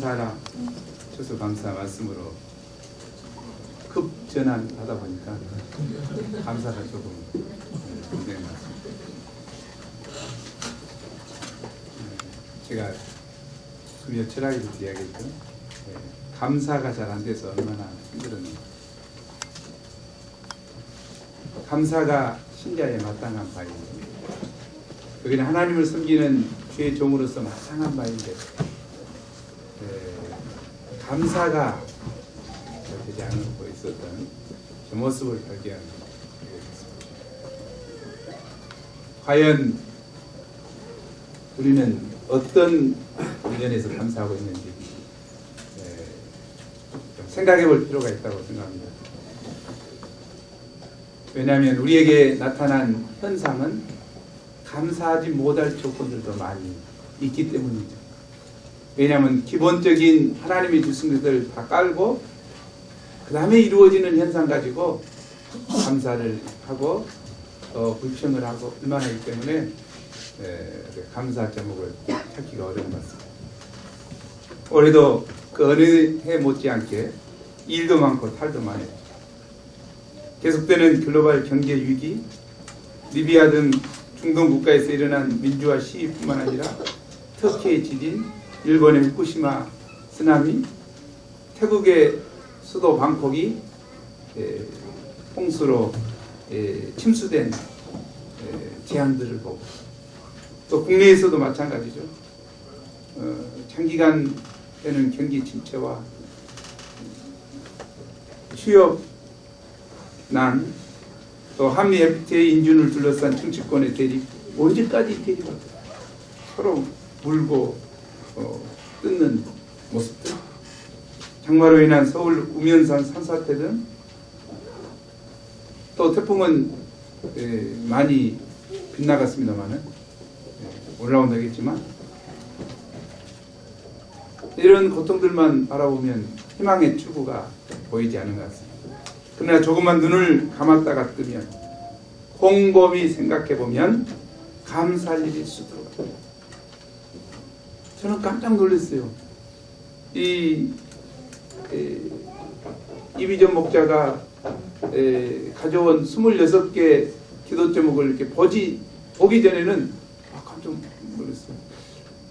감사하라 추수감사 말씀으로 급 전환하다 보니까 감사가 조금 문제인 것 같습니다. 제가 금요 철학에서도 이야기했죠. 감사가 잘 안 돼서 얼마나 힘들었는지. 감사가 신자의 마땅한 바입니다. 여기는 하나님을 섬기는 주의 종으로서 마땅한 바인데 감사가 되지 않고 있었던 그 모습을 발견하게 됐습니다. 과연 우리는 어떤 면에서 감사하고 있는지 좀 생각해 볼 필요가 있다고 생각합니다. 왜냐하면 우리에게 나타난 현상은 감사하지 못할 조건들도 많이 있기 때문이죠. 왜냐하면 기본적인 하나님이 주신 것들을 다 깔고 그 다음에 이루어지는 현상 가지고 감사를 하고 불평을 하고 불만하기 때문에 감사 제목을 찾기가 어려운 것 같습니다. 올해도 그 어느 해 못지않게 일도 많고 탈도 많아요. 계속되는 글로벌 경제 위기, 리비아 등 중동 국가에서 일어난 민주화 시위뿐만 아니라 터키의 지진, 일본의 후쿠시마 쓰나미, 태국의 수도 방콕이 홍수로 침수된 재앙들을 보고 또 국내에서도 마찬가지죠. 장기간 되는 경기 침체와 취업난, 또 한미 FTA 인준을 둘러싼 정치권의 대립, 언제까지 대립할까? 서로 물고 뜯는 모습들, 장마로 인한 서울 우면산 산사태 등, 또 태풍은 많이 빗나갔습니다만은 올라온다겠지만 이런 고통들만 바라보면 희망의 출구가 보이지 않는 것 같습니다. 그러나 조금만 눈을 감았다가 뜨면 곰곰이 생각해보면 감사할 일이 수두룩합니다. 저는 깜짝 놀랐어요. 이비전 목자가 가져온 26개 기도 제목을 이렇게 보기 전에는 깜짝 놀랐어요.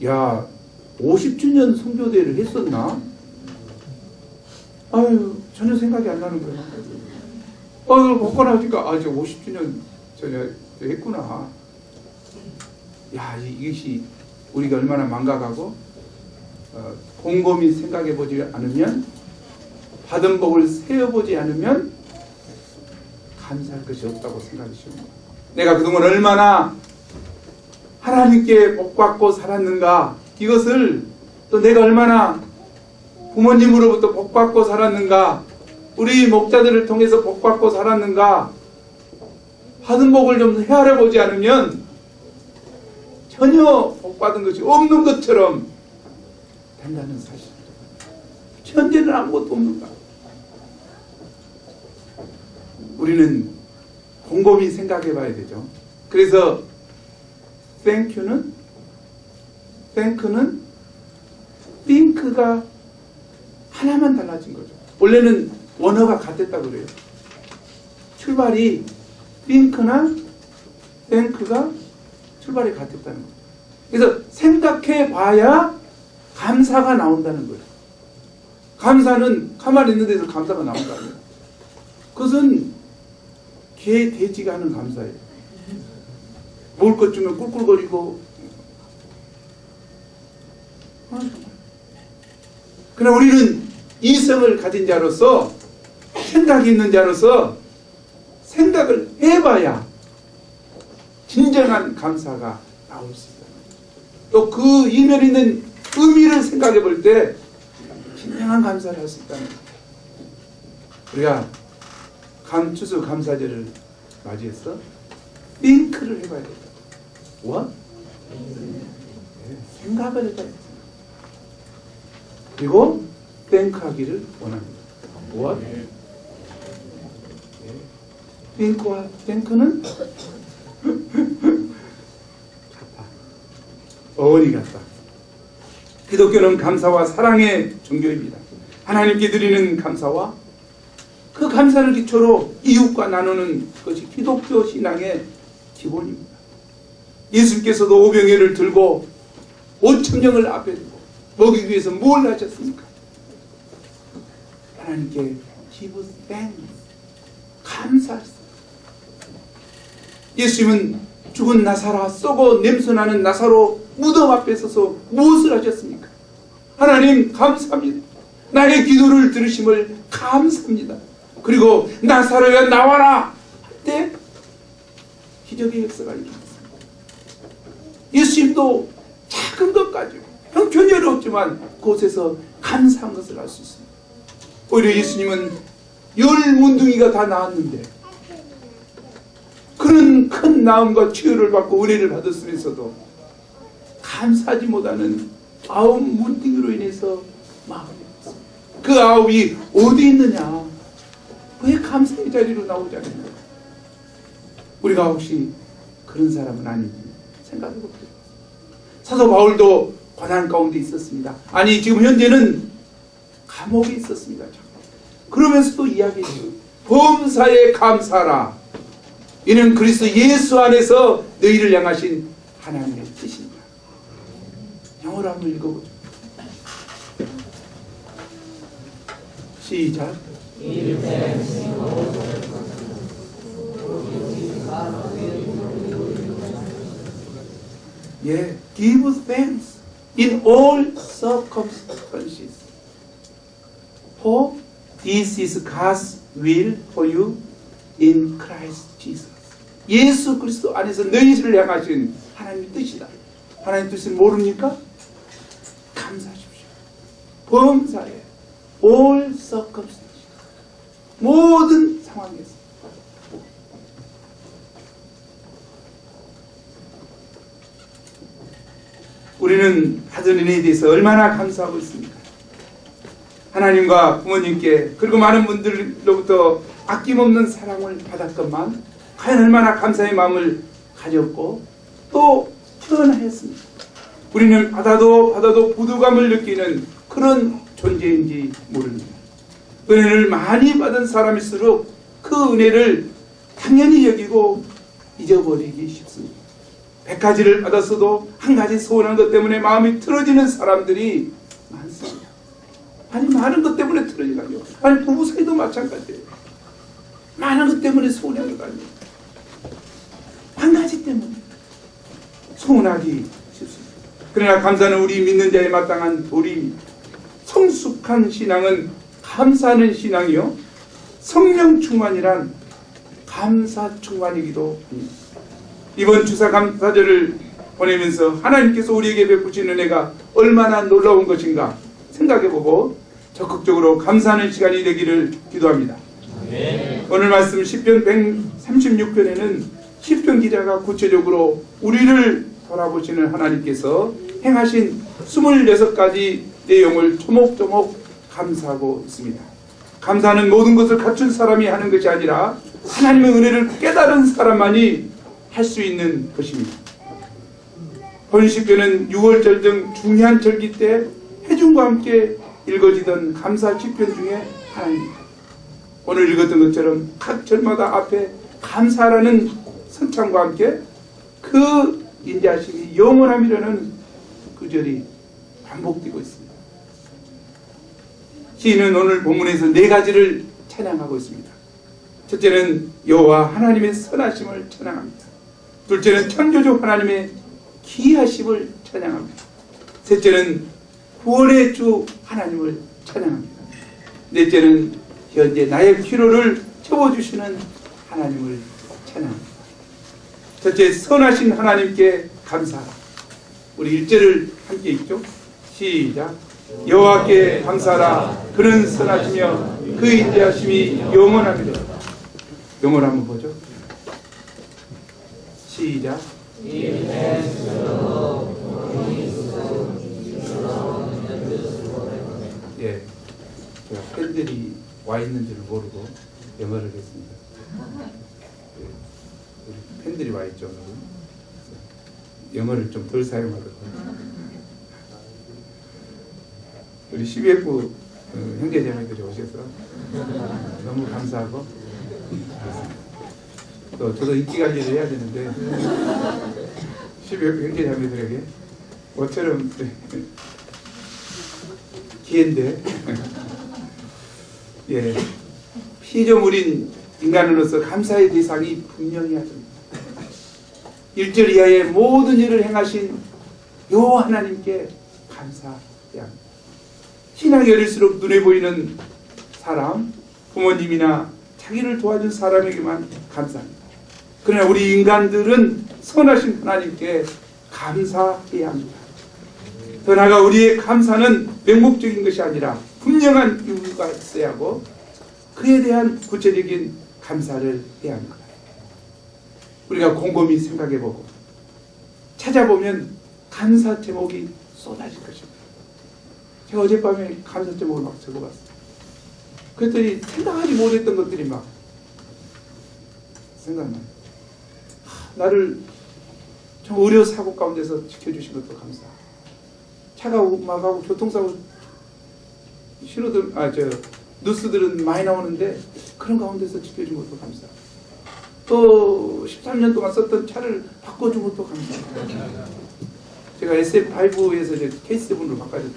야, 50주년 성교대회를 했었나? 아유, 전혀 생각이 안 나는 거예요. 이걸 보고 나니까 저 50주년 전에 했구나. 야, 이것이 우리가 얼마나 망각하고 곰곰이 생각해보지 않으면, 받은 복을 세어보지 않으면 감사할 것이 없다고 생각이 쉽니다. 내가 그동안 얼마나 하나님께 복받고 살았는가, 이것을 또 내가 얼마나 부모님으로부터 복받고 살았는가, 우리 목자들을 통해서 복받고 살았는가, 받은 복을 좀 헤아려 보지 않으면 전혀 복받은 것이 없는 것처럼 된다는 사실입니다. 현재는 아무것도 없는가. 우리는 곰곰이 생각해 봐야 되죠. 그래서 땡큐는 띵크가 하나만 달라진 거죠. 원래는 원어가 같았다고 그래요. 출발이 띵크나 땡크가 출발이 같았다는 거예요. 그래서 생각해 봐야 감사가 나온다는 거예요. 감사는 가만히 있는 데서 감사가 나온다는 거예요. 그것은 개, 돼지가 하는 감사예요. 먹을 것 주면 꿀꿀거리고. 그러나 우리는 이성을 가진 자로서, 생각이 있는 자로서 생각을 해봐야 진정한 감사가 나올 수 있다. 또 그 이면에 있는 의미를 생각해 볼 때 진정한 감사를 할 수 있다는 거예요. 우리가 추수 감사절을 맞이해서 띵크를 해봐야 된다. What? 생각을 해봐야 된다. 그리고 땡크하기를 원합니다. What? 땡크와 땡크는 같다. 어원이 같다. 기독교는 감사와 사랑의 종교입니다. 하나님께 드리는 감사와 그 감사를 기초로 이웃과 나누는 것이 기독교 신앙의 기본입니다. 예수님께서도 오병이어를 들고 5,000명을 앞에 두고 먹이기 위해서 뭘 하셨습니까? 하나님께 give thanks, 감사했어요. 예수님은 죽은 나사로, 썩어 냄새나는 나사로 무덤 앞에 서서 무엇을 하셨습니까? 하나님 감사합니다. 나의 기도를 들으심을 감사합니다. 그리고 나사로야 나와라 할 때 기적의 역사가 일어났습니다. 예수님도 작은 것 가지고 형편이 어렵지만 그곳에서 감사한 것을 알 수 있습니다. 오히려 예수님은 10문둥이가 다 나았는데 그런 큰 나음과 치유를 받고 은혜를 받았으면서도 감사하지 못하는 9문둥이로 인해서 마음이 없습니다. 그 9이 어디 있느냐? 왜 감사의 자리로 나오지 않느냐? 우리가 혹시 그런 사람은 아닌지 생각해 봅시다. 사도 바울도 고난 가운데 있었습니다. 아니 지금 현재는 감옥에 있었습니다. 그러면서도 이야기했죠. 범사에 감사하라. 이는 그리스도 예수 안에서 너희를 향하신 하나님의 뜻입니다. 영어로 한번 읽어보죠. 시작. 예, give thanks in all circumstances. For this is God's will for you in Christ Jesus. 예수 그리스도 안에서 너희를 향하신 하나님의 뜻이다. 하나님의 뜻을 모릅니까? 감사하십시오. 범사에 all circumstances. 모든 상황에서. 우리는 받은 은혜에 대해서 얼마나 감사하고 있습니까? 하나님과 부모님께 그리고 많은 분들로부터 아낌없는 사랑을 받았건만 과연 얼마나 감사의 마음을 가졌고 또 표현하였습니까? 우리는 받아도 부족함을 느끼는 그런 존재인지 모릅니다. 은혜를 많이 받은 사람일수록 그 은혜를 당연히 여기고 잊어버리기 쉽습니다. 100가지를 받았어도 한 가지 소원한 것 때문에 마음이 틀어지는 사람들이 많습니다. 아니 많은 것 때문에 틀어지다니요. 아니 부부 사이도 마찬가지예요. 많은 것 때문에 소원한 것 아니에요. 한 가지 때문에 소원하기 쉽습니다. 그러나 감사는 우리 믿는 자에 마땅한 도리입니다. 성숙한 신앙은 감사하는 신앙이요 성령 충만이란 감사 충만이기도 합니다. 이번 추사 감사절을 보내면서 하나님께서 우리에게 베푸신 은혜가 얼마나 놀라운 것인가 생각해보고 적극적으로 감사하는 시간이 되기를 기도합니다. 네. 오늘 말씀 시편 136편에는 시편 기자가 구체적으로 우리를 돌아보시는 하나님께서 행하신 26가지 내용을 조목조목 감사하고 있습니다. 감사는 모든 것을 갖춘 사람이 하는 것이 아니라 하나님의 은혜를 깨달은 사람만이 할 수 있는 것입니다. 본 시편은 6월절 등 중요한 절기 때 회중과 함께 읽어지던 감사 시편 중에 하나입니다. 오늘 읽었던 것처럼 각 절마다 앞에 감사라는 선창과 함께 그 인자하심이 영원함이라는 그 절이 반복되고 있습니다. 시인은 오늘 본문에서 4가지를 찬양하고 있습니다. 첫째는 여호와 하나님의 선하심을 찬양합니다. 둘째는 창조주 하나님의 기이하심을 찬양합니다. 셋째는 구원의 주 하나님을 찬양합니다. 넷째는 현재 나의 필요를 채워주시는 하나님을 찬양합니다. 첫째, 선하신 하나님께 감사하라. 우리 1절을 함께 읽죠. 시작. 여호와께 감사하라. 그는 선하시며 그 인자하심이 영원합니다. 영어로 한번 보죠. 시작. 예, 제가 팬들이 와 있는 줄 모르고 영어를 했습니다. 예, 우리 팬들이 와 있죠. 영어를 좀 덜 사용하도록. 우리 CBF 형제자매들이 오셔서 너무 감사하고, 또 저도 인기 관리를 해야 되는데 CBF 형제자매들에게 모처럼 기회인데 예, 피조물인 인간으로서 감사의 대상이 분명히 하십니다. 1절 이하의 모든 일을 행하신 요 하나님께 감사해야 합니다. 신앙이 어릴수록 눈에 보이는 사람, 부모님이나 자기를 도와준 사람에게만 감사합니다. 그러나 우리 인간들은 선하신 하나님께 감사해야 합니다. 더 나아가 우리의 감사는 맹목적인 것이 아니라 분명한 이유가 있어야 하고 그에 대한 구체적인 감사를 해야 합니다. 우리가 곰곰이 생각해보고 찾아보면 감사 제목이 쏟아질 것입니다. 제가 어젯밤에 감사 제목을 막 적어봤어요. 그랬더니 생각하지 못했던 것들이 막 생각나요. 나를 좀 의료사고 가운데서 지켜주신 것도 감사하고, 차가 막 하고 교통사고 신호들, 뉴스들은 많이 나오는데 그런 가운데서 지켜준 것도 감사하고, 또 13년 동안 썼던 차를 바꿔준 것도 감사하고, 제가 SF5에서 K7으로 바꿔줬어요.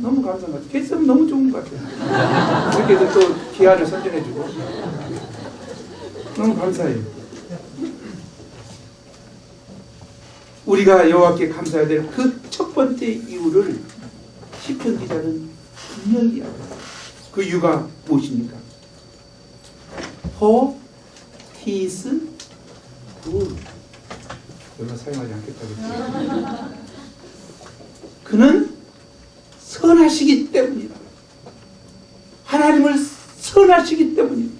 너무 감사한 것 같아요. K7 너무 좋은 것 같아요. 그렇게 해서 또 기아를 선전해주고 너무 감사해요. 우리가 여호와께 감사해야 될 그 첫 번째 이유를 시편 기자는 분명히 이야기합니다. 그 이유가 무엇입니까? For he is good. 별로 사용하지 않겠다고. 그는 선하시기 때문이다. 하나님을 선하시기 때문이다.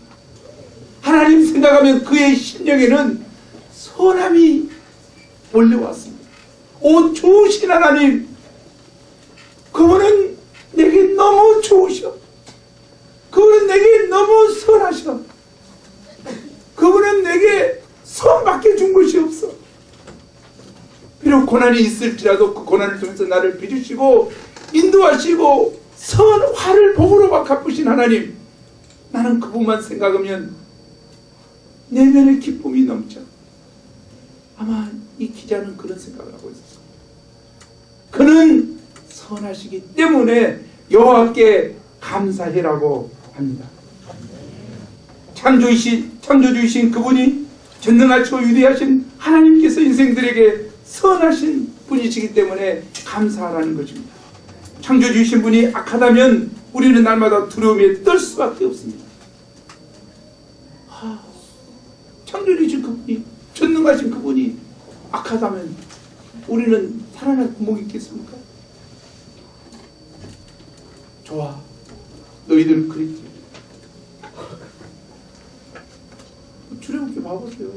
하나님 생각하면 그의 심령에는 선함이 몰려왔습니다. 오 좋으신 하나님, 그분은 내게 너무 좋으셔. 그분은 내게 너무 선하셔. 그분은 내게 선밖에 준 것이 없어. 비록 고난이 있을지라도 그 고난을 통해서 나를 빚으시고 인도하시고 선화를 복으로 갚으신 하나님, 나는 그분만 생각하면 내면의 기쁨이 넘쳐. 아마 이 기자는 그런 생각을 하고 있었어요. 그는 선하시기 때문에 여호와께 감사해라고 합니다. 창조주이신 그분이 전능하시고 위대하신 하나님께서 인생들에게 선하신 분이시기 때문에 감사하라는 것입니다. 창조주이신 분이 악하다면 우리는 날마다 두려움에 떨 수밖에 없습니다. 창조주이신 그분이, 전능하신 그분이 악하다면 우리는 살아날 구멍이 있겠습니까? 좋아, 너희들은 그랬지. 출애굽기 봐보세요.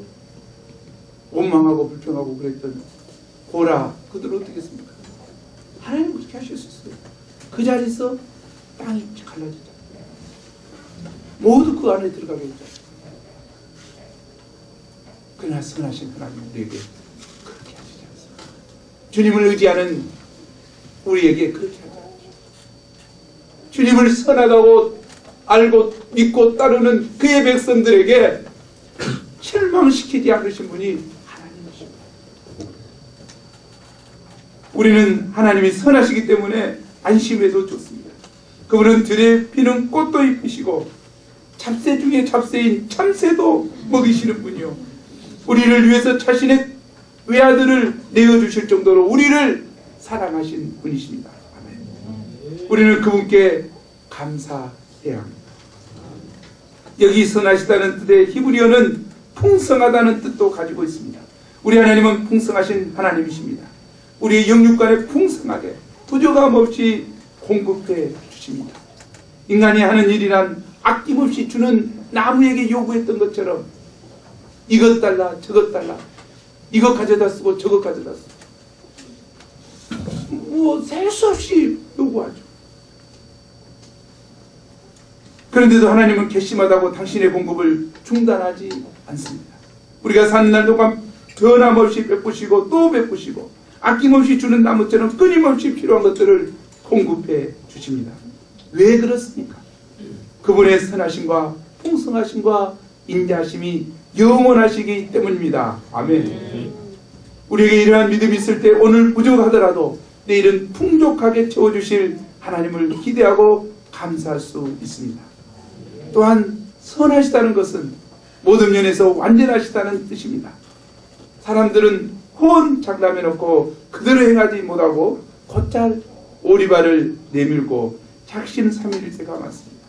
원망하고 불평하고 그랬던 고라, 그들 어떻게 했습니까? 하나님 그렇게 하셨었어요. 그 자리에서 땅이 갈라지자. 모두 그 안에 들어가게 했죠. 그러나 선하신 하나님 우리에게 그렇게 하시지 않습니다. 주님을 의지하는 우리에게 그렇게 하지 않죠. 주님을 선하다고 알고 믿고 따르는 그의 백성들에게 실망시키지 않으신 분이 하나님이십니다. 우리는 하나님이 선하시기 때문에 안심해도 좋습니다. 그분은 들에 피는 꽃도 입히시고 잡새 중에 잡새인 참새도 먹이시는 분이요, 우리를 위해서 자신의 외아들을 내어주실 정도로 우리를 사랑하신 분이십니다. 아멘. 우리는 그분께 감사해야 합니다. 여기 선하시다는 뜻의 히브리어는 풍성하다는 뜻도 가지고 있습니다. 우리 하나님은 풍성하신 하나님이십니다. 우리의 영육간에 풍성하게 부족함 없이 공급해 주십니다. 인간이 하는 일이란 아낌없이 주는 나무에게 요구했던 것처럼 이것 달라 저것 달라, 이것 가져다 쓰고 저것 가져다 쓰고 셀 수 없이 요구하죠. 그런데도 하나님은 괘씸하다고 당신의 공급을 중단하지 않습니다. 우리가 사는 날 동안 변함없이 베푸시고 또 베푸시고 아낌없이 주는 나무처럼 끊임없이 필요한 것들을 공급해 주십니다. 왜 그렇습니까? 그분의 선하심과 풍성하심과 인자하심이 영원하시기 때문입니다. 아멘. 우리에게 이러한 믿음이 있을 때 오늘 부족하더라도 내일은 풍족하게 채워주실 하나님을 기대하고 감사할 수 있습니다. 또한 선하시다는 것은 모든 면에서 완전하시다는 뜻입니다. 사람들은 혼 장담해놓고 그대로 행하지 못하고 곧잘 오리발을 내밀고 작심삼일세가 많습니다.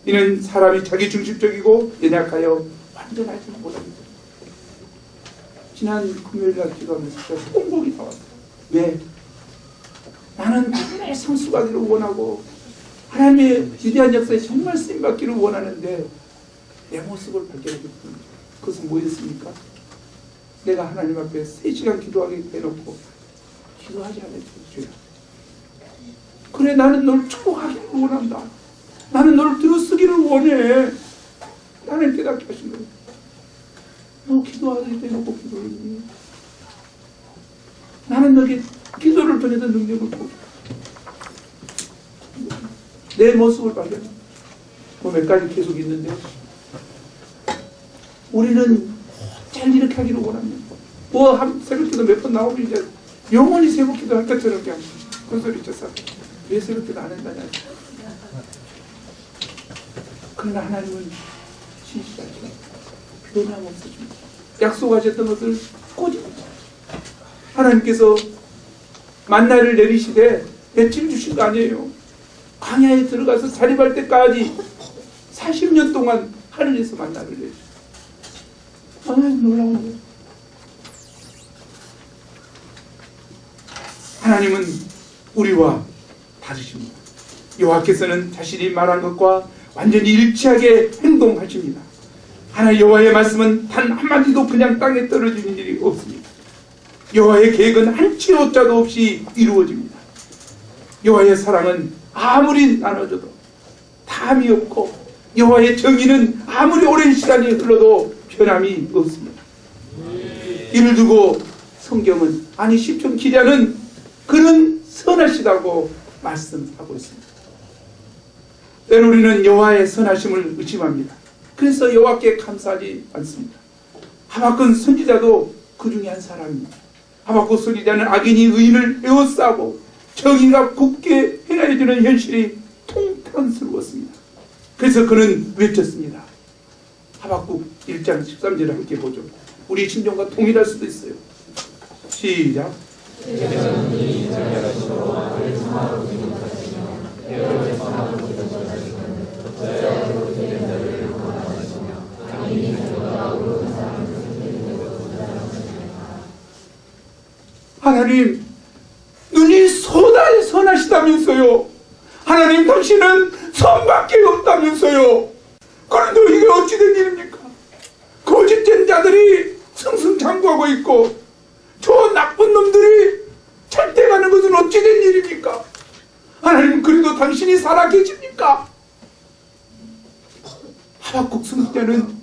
이는 사람이 자기 중심적이고 연약하여 완전하지 못합니다. 지난 금요일날 기도하면서 통곡이 나왔어요. 왜? 나는 정말 성숙하기를 원하고 하나님의 위대한 역사에 정말 쓰임받기를 원하는데 내 모습을 발견하게 됩니다. 그것은 뭐였습니까? 내가 하나님 앞에 3시간 기도하게 해놓고 기도하지 않을 주야. 그래, 나는 널 축복하기를 원한다. 나는 너를 들어쓰기를 원해. 나는 깨닫게 하신 거예요. 너 기도하게 해놓고 기도를 해. 나는 너에게 기도를 통해서 능력을 보고 내 모습을 발견해. 몇 가지 계속 있는데 우리는 잘 이렇게 하기를 원합니다. 새벽기도 몇 번 나오면 이제 영원히 새벽기도 할 것처럼 그냥 그 소리 쳤어. 왜 새벽기도 안 한다냐. 그러나 하나님은 신실하시고 변함없으십니다. 약속하셨던 것을 꼬집니다. 하나님께서 만나를 내리시되 며칠 주신 거 아니에요. 광야에 들어가서 자립할 때까지 40년 동안 하늘에서 만나를 내리셨어요. 놀라운 거예요. 하나님은 우리와 다르십니다. 여호와께서는 자신이 말한 것과 완전히 일치하게 행동하십니다. 하나님 여호와의 말씀은 단 한마디도 그냥 땅에 떨어지는 일이 없습니다. 여호와의 계획은 한치 오자도 없이 이루어집니다. 여호와의 사랑은 아무리 나눠줘도 담이 없고 여호와의 정의는 아무리 오랜 시간이 흘러도 변함이 없습니다. 이를 두고 성경은 시편 기자는 그는 선하시다고 말씀하고 있습니다. 때로 우리는 여호와의 선하심을 의심합니다. 그래서 여호와께 감사하지 않습니다. 하박국 선지자도 그 중에 한 사람입니다. 하박국 선지자는 악인이 의인을 에워싸고 정의가 굳게 행하여지는 현실이 통탄스러웠습니다. 그래서 그는 외쳤습니다. 하박국 1장 13절을 함께 보죠. 우리 심정과 동일할 수도 있어요. 시작. 하나님, 눈이 소다에 선하시다면서요. 하나님, 당신은 선밖에 없다면서요. 그런데 이게 어찌된 일입니까? 거짓된 자들이 승승장구하고 있고 저 나쁜 놈들이 절대가는 것은 어찌된 일입니까? 하나님, 그래도 당신이 살아계십니까? 하박국 선지자는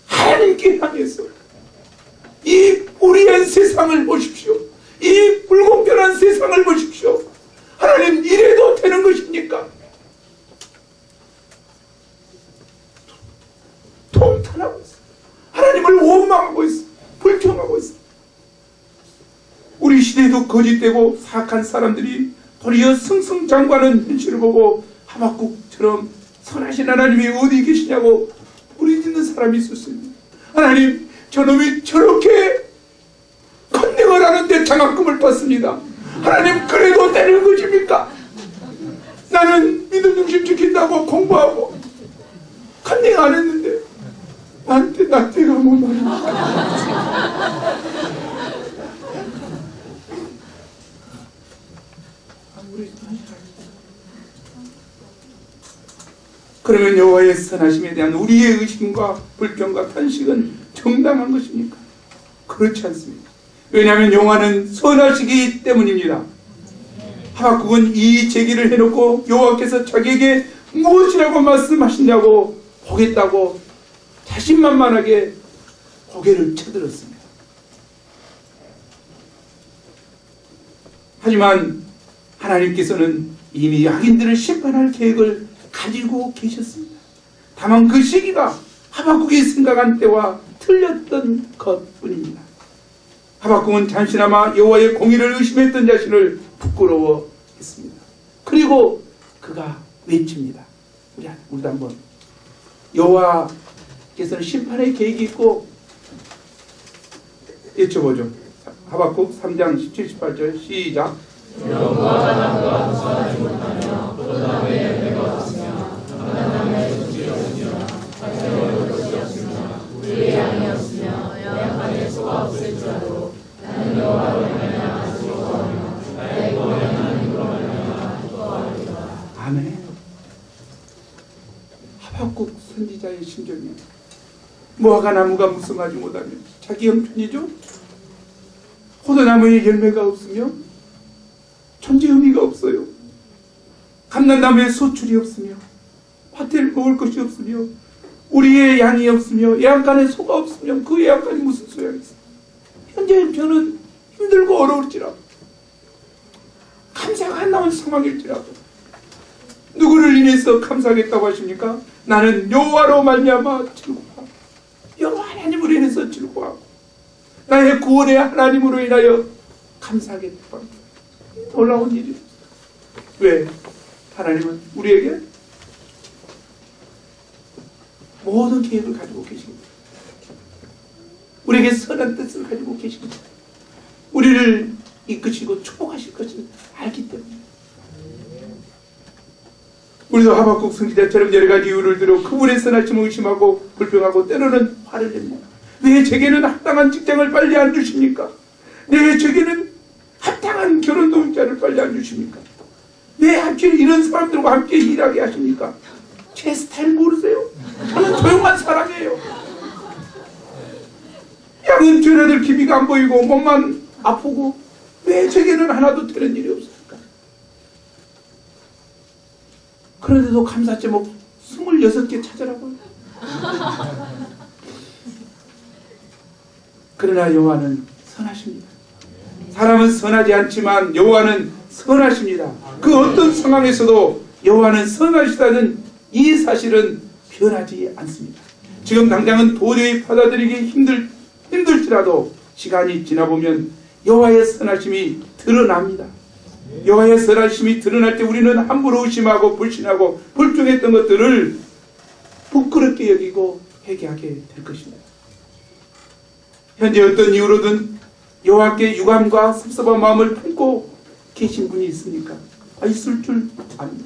하나님께 향해서 이 우리의 세상을 보십시오. 이 불공평한 세상을 보십시오. 하나님, 이래도 되는 것입니까? 통탄하고 있어요. 하나님을 원망하고 있어요. 불평하고 있어요. 우리 시대에도 거짓되고 사악한 사람들이 도리어 승승장구하는 현실을 보고 하박국처럼 선하신 하나님이 어디 계시냐고 부르짖는 사람이 있었습니다. 하나님, 저놈이 저렇게 컨닝을 하는데 장학금을 받습니다. 하나님, 그래도 되는 것입니까? 나는 믿음 중심 지킨다고 공부하고 컨닝 안 했는데 나한테 낙태가 뭐 말입니까? 그러면 여호와의 선하심에 대한 우리의 의심과 불평과 탄식은 정당한 것입니까? 그렇지 않습니다. 왜냐하면 여호와는 선하시기 때문입니다. 하박국은 이 제기를 해놓고 여호와께서 자기에게 무엇이라고 말씀하시냐고 보겠다고 자신만만하게 고개를 쳐들었습니다. 하지만 하나님께서는 이미 악인들을 심판할 계획을 가지고 계셨습니다. 다만 그 시기가 하박국이 생각한 때와 틀렸던 것뿐입니다. 하박국은 잠시나마 여호와의 공의를 의심했던 자신을 부끄러워했습니다. 그리고 그가 외칩니다. 우리도 한번 여호와께서는 심판의 계획이 있고 외쳐보죠. 하박국 3장 17, 18절 시작. 여호와가 나무가 구원하지 못하며 포도나무에 열매가 없으며 감람나무에 잎이 없으며 밭에 먹을 것이 없으며 우리의 양이 없으며 양간에 소가 없을지라도 나는 여호와로 말미암아 즐거워하며 나의 구원의 하나님으로 말미암아 기뻐하리라. 아멘. 하박국 선지자의 심정이에요. 무화과 나무가 무성하지 못하며 자기 형편이죠. 포도나무에 열매가 없으며 천지 의미가 없어요. 감람나무에 소출이 없으며 밭에 먹을 것이 없으며 우리의 양이 없으며 애완간에 소가 없으며 그 애완간이 무슨 소용이 있어. 현재 형편은 힘들고 어려울지라도 감사가 안 나온 상황일지라도 누구를 인해서 감사하겠다고 하십니까? 나는 여호와로 말미암아 즐거워. 여호와 하나님으로 인해서 즐거워하고 나의 구원의 하나님으로 인하여 감사하겠다고 합니다. 놀라운 일이에요. 왜? 하나님은 우리에게 모든 계획을 가지고 계십니다. 우리에게 선한 뜻을 가지고 계십니다. 우리를 이끄시고 축복하실 것을 알기 때문에 우리도 하박국 선지자처럼 여러 가지 이유를 들어 그분의 선하심을 의심하고 불평하고 때로는 화를 냅니다. 왜 제게는 합당한 직장을 빨리 안 주십니까? 왜 제게는 합당한 결혼 동의자를 빨리 안 주십니까? 왜 하필 이런 사람들과 함께 일하게 하십니까? 제 스타일 모르세요? 저는 조용한 사람이에요. 양은 쟤네들 기미가 안 보이고 몸만 아프고 왜 제게는 하나도 되는 일이 없습니까? 그런데도 감사 제목 26개 찾으라고요. 그러나 여호와는 선하십니다. 사람은 선하지 않지만 여호와는 선하십니다. 그 어떤 상황에서도 여호와는 선하시다는 이 사실은 변하지 않습니다. 지금 당장은 도저히 받아들이기 힘들지라도 시간이 지나보면 여호와의 선하심이 드러납니다. 여호와의 선하심이 드러날 때 우리는 함부로 의심하고 불신하고 불평했던 것들을 부끄럽게 여기고 회개하게 될 것입니다. 현재 어떤 이유로든 여호와께 유감과 섭섭한 마음을 품고 계신 분이 있습니까? 있을 줄 압니다.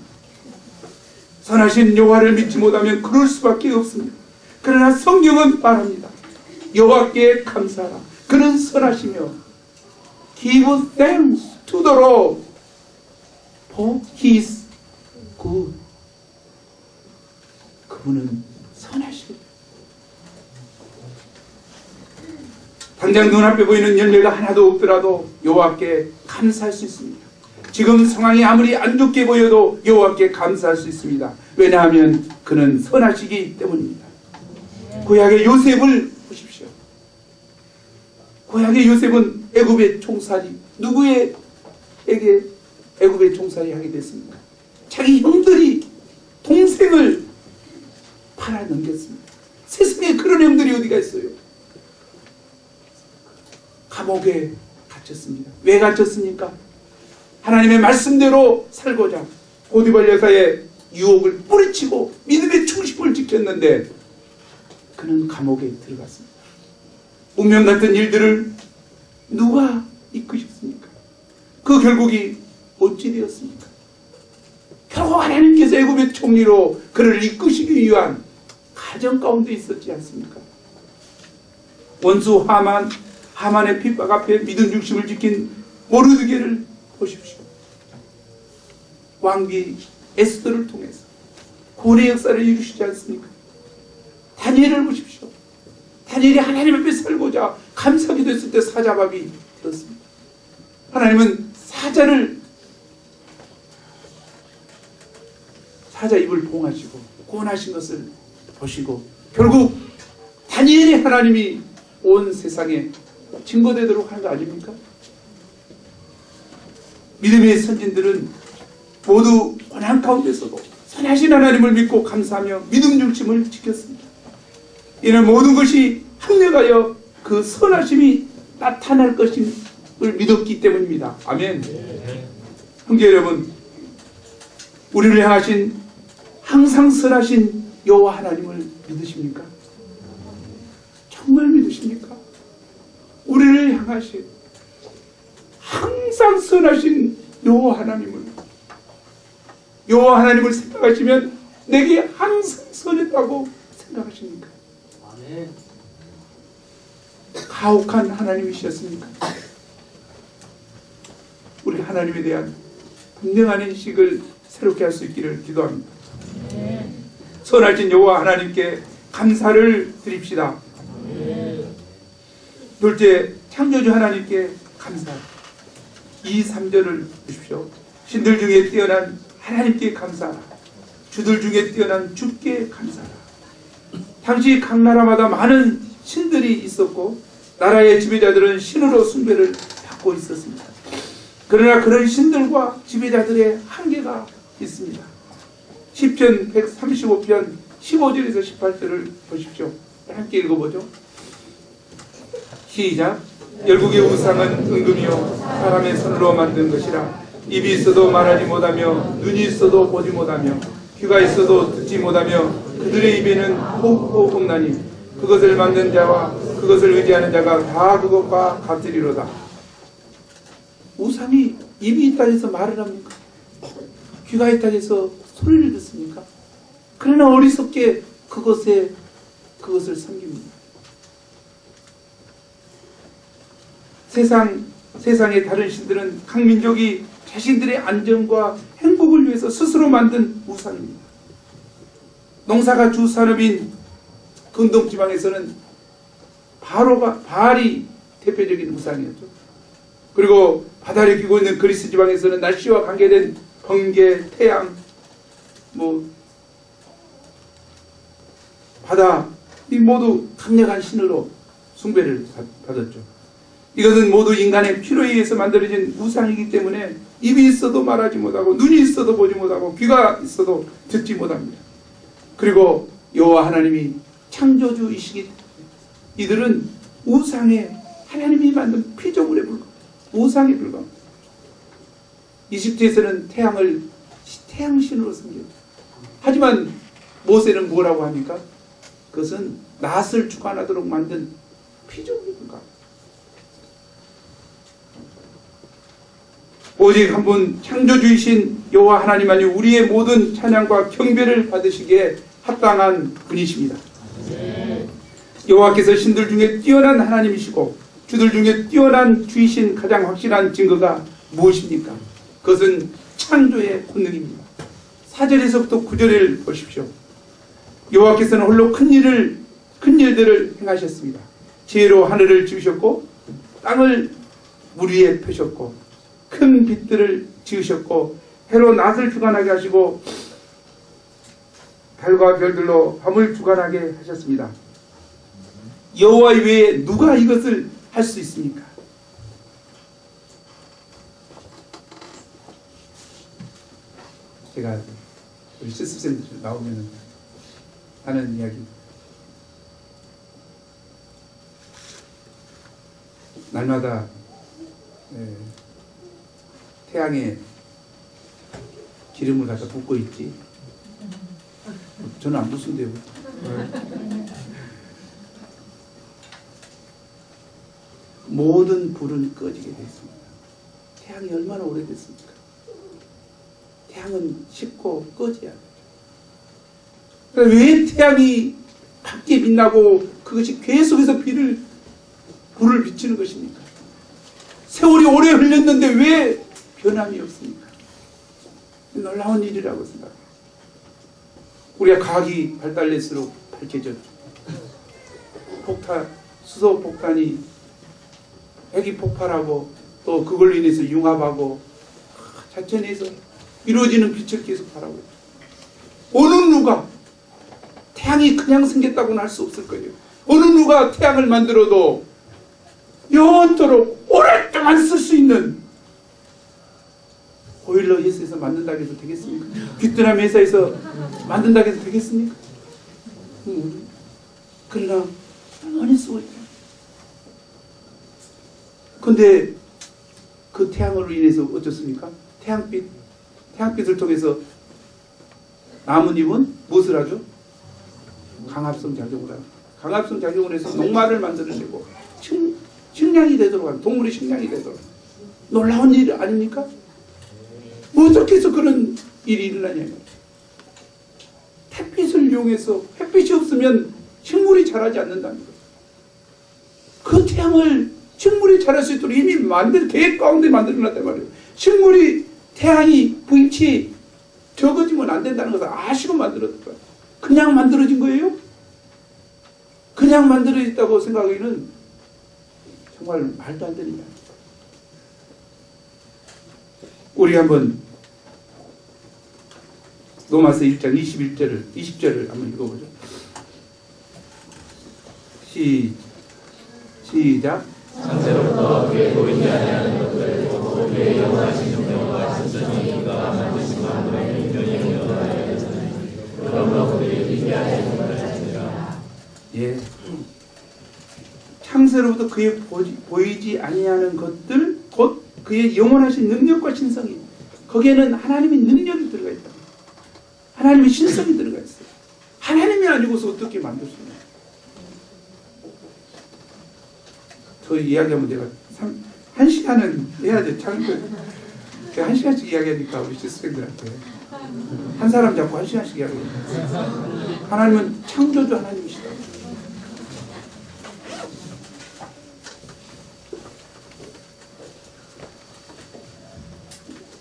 선하신 여호와를 믿지 못하면 그럴 수밖에 없습니다. 그러나 성경은 말합니다. 여호와께 감사하라. 그는 선하시며 Give thanks to the Lord for He is good. 그분은 선하십니다. 당장 눈앞에 보이는 열매가 하나도 없더라도 여호와께 감사할 수 있습니다. 지금 상황이 아무리 안 좋게 보여도 여호와께 감사할 수 있습니다. 왜냐하면 그는 선하시기 때문입니다. 구약의 요셉을 보십시오. 구약의 요셉은 애굽의 총살이 누구에게 애굽의 총살이 하게 됐습니까? 자기 형들이 동생을 팔아넘겼습니다. 세상에 그런 형들이 어디가 있어요? 감옥에 갇혔습니다. 왜 갇혔습니까? 하나님의 말씀대로 살고자 고디발 여사의 유혹을 뿌리치고 믿음의 중심을 지켰는데 그는 감옥에 들어갔습니다. 운명 같은 일들을 누가 이끄셨습니까? 그 결국이 어찌 되었습니까? 결국 하나님께서 애굽의 총리로 그를 이끄시기 위한 가정 가운데 있었지 않습니까? 원수 하만의 핍박 앞에 믿음 중심을 지킨 모르드게를 보십시오. 왕비 에스더를 통해서 구원의 역사를 이루시지 않습니까? 다니엘을 보십시오. 다니엘이 하나님 앞에 살고자 감사기도 했을 때 사자밥이 되었습니다. 하나님은 사자 입을 봉하시고 구원하신 것을 보시고 결국 다니엘의 하나님이 온 세상에 증거되도록 하는 거 아닙니까? 믿음의 선진들은 모두 고난 가운데서도 선하신 하나님을 믿고 감사하며 믿음 중심을 지켰습니다. 이는 모든 것이 합력하여 그 선하심이 나타날 것임을 믿었기 때문입니다. 아멘. 형제 여러분, 우리를 향하신 항상 선하신 여호와 하나님을 믿으십니까? 정말 믿으십니까? 우리를 향하신 항상 선하신 여호와 하나님을 생각하시면 내게 항상 선했다고 생각하십니까? 아멘. 가혹한 하나님이셨습니까? 우리 하나님에 대한 분명한 인식을 새롭게 할 수 있기를 기도합니다. 선하신 여호와 하나님께 감사를 드립시다. 둘째, 창조주 하나님께 감사. 2, 3절을 보십시오. 신들 중에 뛰어난 하나님께 감사하라. 주들 중에 뛰어난 주께 감사하라. 당시 각 나라마다 많은 신들이 있었고 나라의 지배자들은 신으로 숭배를 받고 있었습니다. 그러나 그런 신들과 지배자들의 한계가 있습니다. 시편 135편 15절에서 18절을 보십시오. 함께 읽어보죠. 시작. 열국의 우상은 은금이요 사람의 손으로 만든 것이라. 입이 있어도 말하지 못하며 눈이 있어도 보지 못하며 귀가 있어도 듣지 못하며 그들의 입에는 혹혹 없나니 그것을 만든 자와 그것을 의지하는 자가 다 그것과 같으리로다. 우상이 입이 있다 해서 말을 합니까? 귀가 있다 해서 소리를 듣습니까? 그러나 어리석게 그것을 섬깁니다. 세상의 다른 신들은 각 민족이 자신들의 안전과 행복을 위해서 스스로 만든 우상입니다. 농사가 주 산업인 근동 지방에서는 바알이 대표적인 우상이었죠. 그리고 바다를 끼고 있는 그리스 지방에서는 날씨와 관계된 번개, 태양, 바다, 이 모두 강력한 신으로 숭배를 받았죠. 이것은 모두 인간의 피로에 의해서 만들어진 우상이기 때문에 입이 있어도 말하지 못하고 눈이 있어도 보지 못하고 귀가 있어도 듣지 못합니다. 그리고 여호와 하나님이 창조주이시기 때문에 이들은 우상에 하나님이 만든 피조물에 불과합니다. 우상에 불과합니다. 이집트에서는 태양신으로 섬겼죠. 하지만 모세는 뭐라고 합니까? 그것은 낫을 주관하도록 만든 피조물에 불과합니다. 오직 한 분 창조주이신 여호와 하나님만이 우리의 모든 찬양과 경배를 받으시기에 합당한 분이십니다. 여호와께서 신들 중에 뛰어난 하나님이시고 주들 중에 뛰어난 주이신 가장 확실한 증거가 무엇입니까? 그것은 창조의 본능입니다. 4절에서부터 9절을 보십시오. 여호와께서는 홀로 큰 일들을 행하셨습니다. 지혜로 하늘을 지으셨고 땅을 물 위에 펴셨고 큰 빛들을 지으셨고 해로 낮을 주관하게 하시고 달과 별들로 밤을 주관하게 하셨습니다. 여호와 외에 누가 이것을 할 수 있습니까? 제가 우리 실습생들 나오면 하는 이야기. 날마다 태양에 기름을 갖다 붓고 있지. 저는 안 붓는데요. 모든 불은 꺼지게 됐습니다. 태양이 얼마나 오래됐습니까? 태양은 식고 꺼져야 돼요. 왜 태양이 밝게 빛나고 그것이 계속해서 불을 비추는 것입니까? 세월이 오래 흘렸는데 왜 변함이 없습니까? 놀라운 일이라고 생각합니다. 우리가 과학이 발달할수록 밝혀졌죠. 수소 폭탄이 핵이 폭발하고 또 그걸로 인해서 융합하고 자천에서 이루어지는 빛을 계속 바라고 어느 누가 태양이 그냥 생겼다고는 할 수 없을 거예요. 어느 누가 태양을 만들어도 영원토록 오랫동안 쓸 수 있는 보일러 회사에서 만든다고 해서 되겠습니까? 귀뚜라미 회사에서 만든다고 해서 되겠습니까? 그러나 많이 쓰고 있다. 근데 그 태양으로 인해서 어떻습니까? 태양빛을 통해서 나뭇잎은 무엇을 하죠? 강합성 작용을 하고, 강합성 작용을 해서 녹말을 만들어내고 식량이 되도록 하고, 동물의 식량이 되도록. 놀라운 일 아닙니까? 어떻게 해서 그런 일이 일어나냐면, 햇빛을 이용해서 햇빛이 없으면 식물이 자라지 않는다는 거예요. 그 태양을 식물이 자랄 수 있도록 이미 계획 가운데 만들어놨단 말이에요. 식물이 태양이 불빛이 적어지면 안 된다는 것을 아시고 만들었던 거예요. 그냥 만들어진 거예요? 그냥 만들어졌다고 생각하기는 정말 말도 안 되는 이야기. 우리 한번 로마서 1장 20절을 한번 읽어보죠. 시작. 창세로부터 그의 보이지 아니하는 것들 보고 그의 영원하신 존경과 진정한 기가 만드신 만물의 인연이 되어야 되잖아요. 그러므로 그들이 기이하게 존경하시니라. 예. 창세로부터 그의 보이지 아니하는 것들 곧 그의 영원하신 능력과 신성이, 거기에는 하나님의 능력이 들어가 있다. 하나님의 신성이 들어가 있어요. 하나님이 아니고서 어떻게 만들 수 있나요? 더 이야기하면 내가 1시간은 해야죠. 창조. 1시간씩 이야기하니까 우리 시스템들한테 한 사람 잡고 1시간씩 이야기해요. 하나님은 창조주 하나님이시다.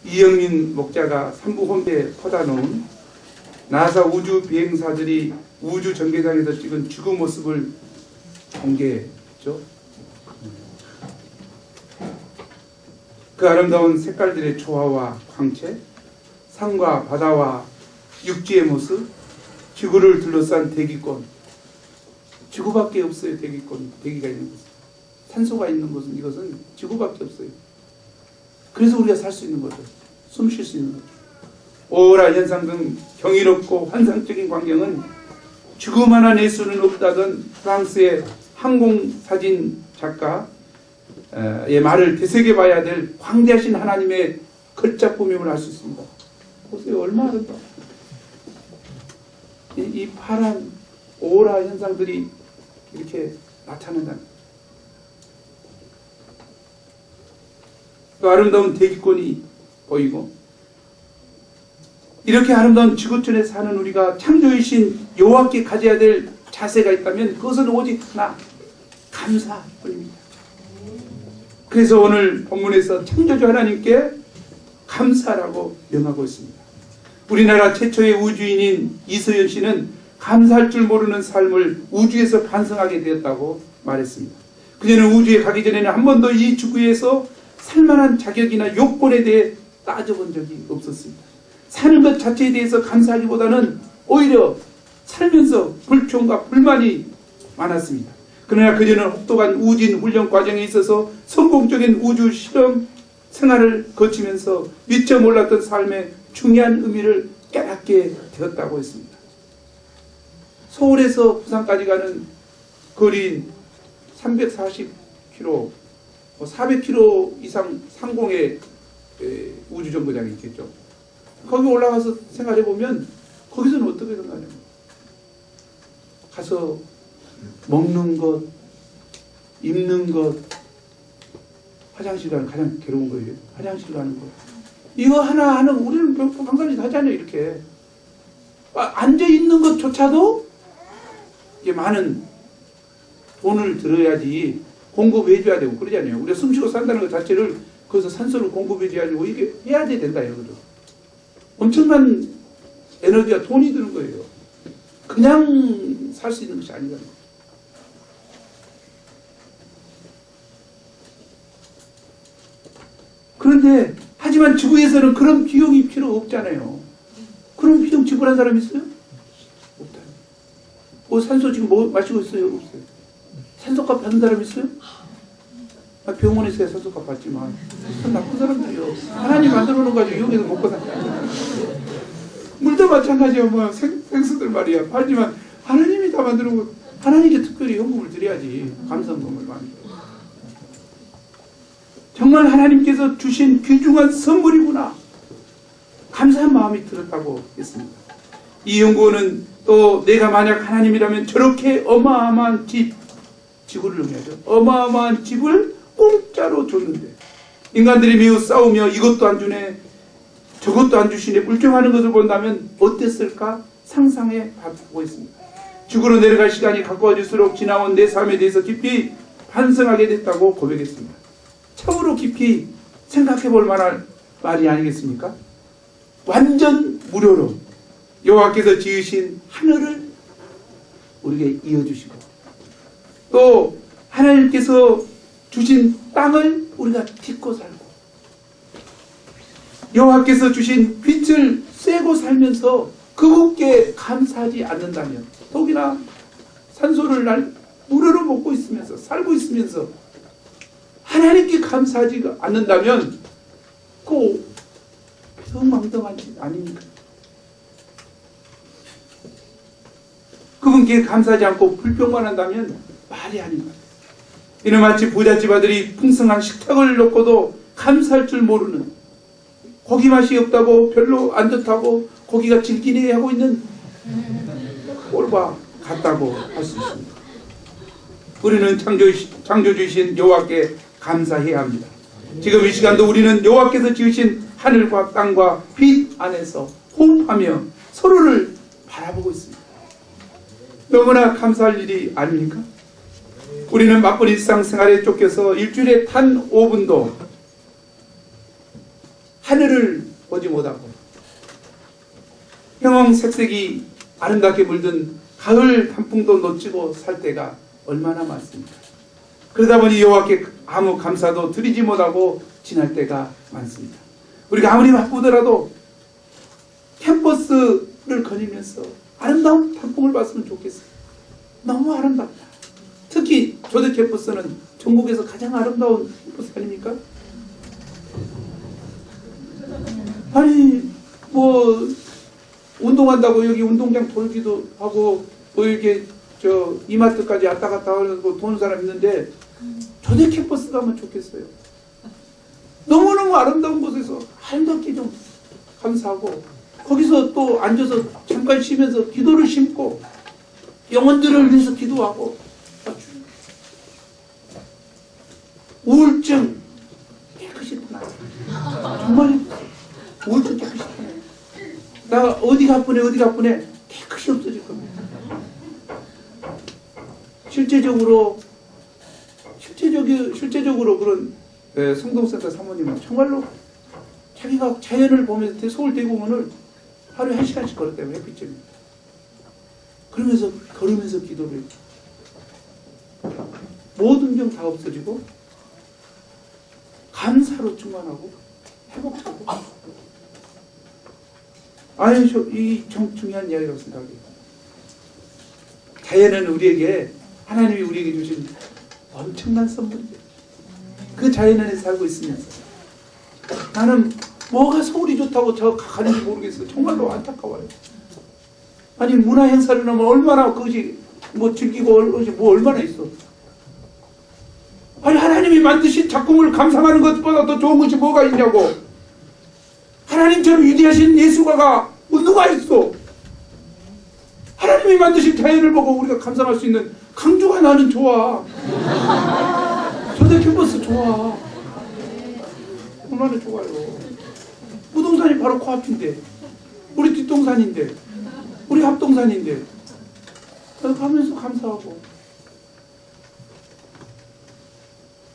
이영민 목자가 삼부 홈페이지에 퍼다놓은 나사 우주 비행사들이 우주 전개장에서 찍은 지구 모습을 공개했죠. 그 아름다운 색깔들의 조화와 광채, 산과 바다와 육지의 모습, 지구를 둘러싼 대기권. 지구밖에 없어요. 대기권, 대기가 있는 곳은. 산소가 있는 곳은, 이것은 지구밖에 없어요. 그래서 우리가 살 수 있는 거죠. 숨 쉴 수 있는 거죠. 오라 현상 등 경이롭고 환상적인 광경은 지구만한 예술은 없다던 프랑스의 항공사진 작가의 말을 되새겨봐야 될 광대하신 하나님의 걸작품임을 알 수 있습니다. 보세요. 얼마나 아름다워. 이 파란 오라 현상들이 이렇게 나타난다는, 또 아름다운 대기권이 보이고, 이렇게 아름다운 지구촌에 사는 우리가 창조이신 여호와께 가져야 될 자세가 있다면 그것은 오직 하나, 감사뿐입니다. 그래서 오늘 본문에서 창조주 하나님께 감사라고 명하고 있습니다. 우리나라 최초의 우주인인 이서연 씨는 감사할 줄 모르는 삶을 우주에서 반성하게 되었다고 말했습니다. 그녀는 우주에 가기 전에는 한 번도 이 지구에서 살만한 자격이나 요건에 대해 따져본 적이 없었습니다. 사는 것 자체에 대해서 감사하기보다는 오히려 살면서 불평과 불만이 많았습니다. 그러나 그녀는 혹독한 우진 훈련 과정에 있어서 성공적인 우주 실험 생활을 거치면서 미처 몰랐던 삶의 중요한 의미를 깨닫게 되었다고 했습니다. 서울에서 부산까지 가는 거리인 340km, 400km 이상 상공의 우주정거장이 있겠죠. 거기 올라가서 생활해보면 거기서는 어떻게 생각하냐면, 가서 먹는 것, 입는 것, 화장실 가는, 가장 괴로운 거예요. 화장실 가는 거. 이거 하나 하는, 우리는 한 가지 하잖아요. 이렇게 앉아있는 것조차도 이게 많은 돈을 들어야지 공급해줘야 되고 그러잖아요. 우리가 숨쉬고 산다는 것 자체를 거기서 산소를 공급해줘야지 이게 해야 된다 이거죠. 엄청난 에너지와 돈이 드는 거예요. 그냥 살 수 있는 것이 아니잖아요. 그런데 하지만 지구에서는 그런 비용이 필요 없잖아요. 그런 비용 지불한 사람 있어요? 없다. 산소 지금 마시고 있어요? 없어요. 산소값 받는 사람 있어요? 병원에서 소속값 받지만 나쁜 사람들이요. 하나님 만들어 놓은 가지고 여기서 먹고 산다. 물도 마찬가지야. 뭐 생수들 말이야. 팔지만 하나님이 다 만들어 놓고 하나님께 특별히 헌금을 드려야지. 감사헌금을 많이. 정말 하나님께서 주신 귀중한 선물이구나. 감사한 마음이 들었다고 했습니다. 이 연구원은 또 내가 만약 하나님이라면 저렇게 어마어마한 지구를 의미하죠. 어마어마한 집을 공짜로 줬는데 인간들이 매우 싸우며 이것도 안 주네 저것도 안 주시네 불평하는 것을 본다면 어땠을까 상상해 보고 있습니다. 지구로 내려갈 시간이 가까워질수록 지나온 내 삶에 대해서 깊이 반성하게 됐다고 고백했습니다. 참으로 깊이 생각해 볼 만한 말이 아니겠습니까? 완전 무료로 여호와께서 지으신 하늘을 우리에게 이어주시고 또 하나님께서 주신 땅을 우리가 딛고 살고 여호와께서 주신 빛을 쐬고 살면서 그분께 감사하지 않는다면 독이나 산소를 무료로 먹고 있으면서 살고 있으면서 하나님께 감사하지 않는다면 그 성망덩한 짓 아닙니까? 그분께 감사하지 않고 불평만 한다면 말이 아닙니다. 이는 마치 부잣집 아들이 풍성한 식탁을 놓고도 감사할 줄 모르는 고기 맛이 없다고 별로 안 좋다고 고기가 질기네 하고 있는 꼴과 같다고 할 수 있습니다. 우리는 창조주이신 여호와께 감사해야 합니다. 지금 이 시간도 우리는 여호와께서 지으신 하늘과 땅과 빛 안에서 호흡하며 서로를 바라보고 있습니다. 너무나 감사할 일이 아닙니까? 우리는 바쁜 일상생활에 쫓겨서 일주일에 단 5분도 하늘을 보지 못하고 형형색색이 아름답게 물든 가을 단풍도 놓치고 살 때가 얼마나 많습니까? 그러다 보니 여호와께 아무 감사도 드리지 못하고 지날 때가 많습니다. 우리가 아무리 바쁘더라도 캠퍼스를 거니면서 아름다운 단풍을 봤으면 좋겠어요. 너무 아름답다. 특히 조대 캠퍼스는 전국에서 가장 아름다운 캠퍼스 아닙니까? 아니 뭐 운동한다고 여기 운동장 돌기도 하고 뭐 이렇게 저 이마트까지 왔다 갔다 하고 도는 사람 있는데 조대 캠퍼스 가면 좋겠어요. 너무너무 아름다운 곳에서 아름답게 좀 감사하고 거기서 또 앉아서 잠깐 쉬면서 기도를 심고 영혼들을 위해서 기도하고 우울증 깨끗이 떠나요. 정말 우울증 깨끗이 떠나요. 나 어디가 아프네 어디가 아프네 깨끗이 없어질 겁니다. 실제적으로 그런 성동센터 사모님은 정말로 자기가 자연을 보면서 서울 대공원을 하루에 1시간씩 걸었대요. 햇빛점에. 그러면서 걸으면서 기도를 했죠. 모든 병 다 없어지고 감사로 충만하고 회복하고 이 중요한 이야기라고 생각해요. 자연은 우리에게 하나님이 우리에게 주신 엄청난 선물이에요. 그 자연 안에 살고 있으면서 나는 뭐가 서울이 좋다고 저 가는지 모르겠어요. 정말로 안타까워요. 아니 문화 행사를 하면 얼마나 그것이 뭐 즐기고 뭐 얼마나 있어. 아니 하나님이 만드신 작품을 감상하는 것보다 더 좋은 것이 뭐가 있냐고. 하나님처럼 위대하신 예술가가 뭐 누가 있어. 하나님이 만드신 자연을 보고 우리가 감상할 수 있는 강주가 나는 좋아. 조대 캠퍼스 좋아. 얼마나 좋아요. 부동산이 바로 코앞인데 우리 뒷동산인데 우리 앞동산인데 가면서 감사하고